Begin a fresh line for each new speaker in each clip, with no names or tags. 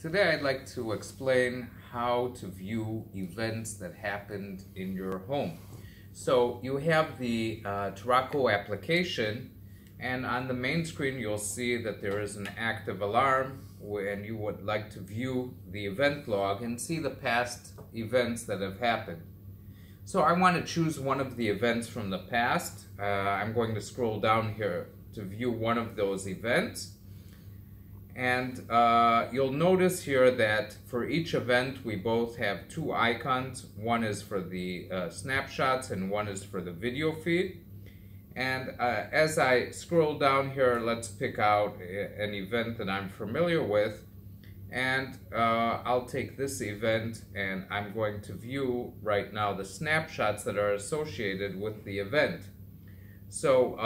Today I'd like to explain how to view events that happened in your home. So you have the Turaco application, and on the main screen you'll see that there is an active alarm when you would like to view the event log and see the past events that have happened. So I want to choose one of the events from the past. I'm going to scroll down here to view one of those events. And you'll notice here that for each event we both have two icons. One is for the snapshots and one is for the video feed. And as I scroll down here, let's pick out an event that I'm familiar with. And I'll take this event and I'm going to view right now the snapshots that are associated with the event. So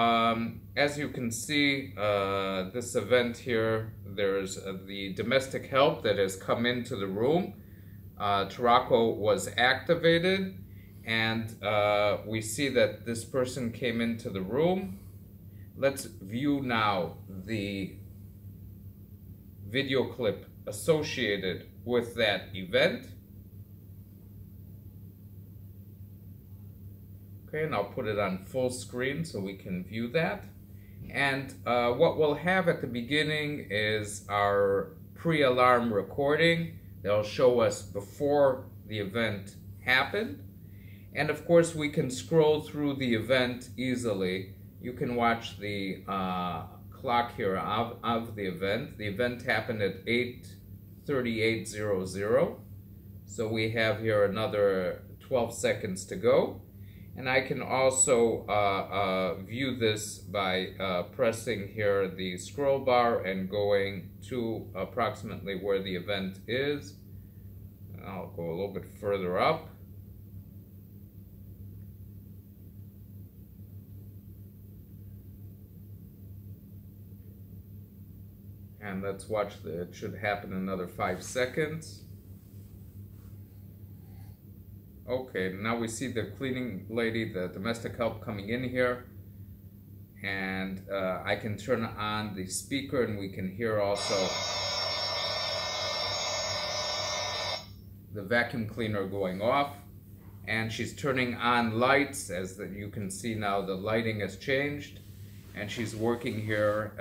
as you can see, this event here, there's the domestic help that has come into the room. Turaco was activated, and we see that this person came into the room. Let's view now the video clip associated with that event. Okay, and I'll put it on full screen so we can view that. And what we'll have at the beginning is our pre-alarm recording. They'll show us before the event happened. And of course we can scroll through the event easily. You can watch the clock here of the event. The event happened at 8:38:00. So we have here another 12 seconds to go. And I can also view this by pressing here the scroll bar and going to approximately where the event is. I'll go a little bit further up. And let's watch it should happen in another 5 seconds. Okay, now we see the cleaning lady, the domestic help coming in here. And I can turn on the speaker and we can hear also the vacuum cleaner going off. And she's turning on lights, as you can see now the lighting has changed. And she's working here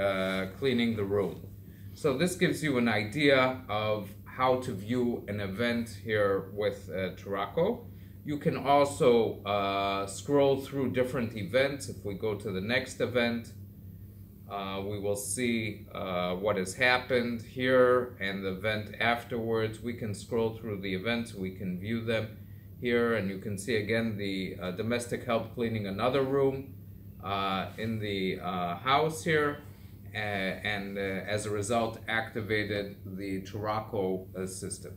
cleaning the room. So this gives you an idea of how to view an event here with Turaco. You can also scroll through different events. If we go to the next event, we will see what has happened here and the event afterwards. We can scroll through the events, we can view them here, and you can see again the domestic help cleaning another room in the house here, and as a result activated the Turaco system.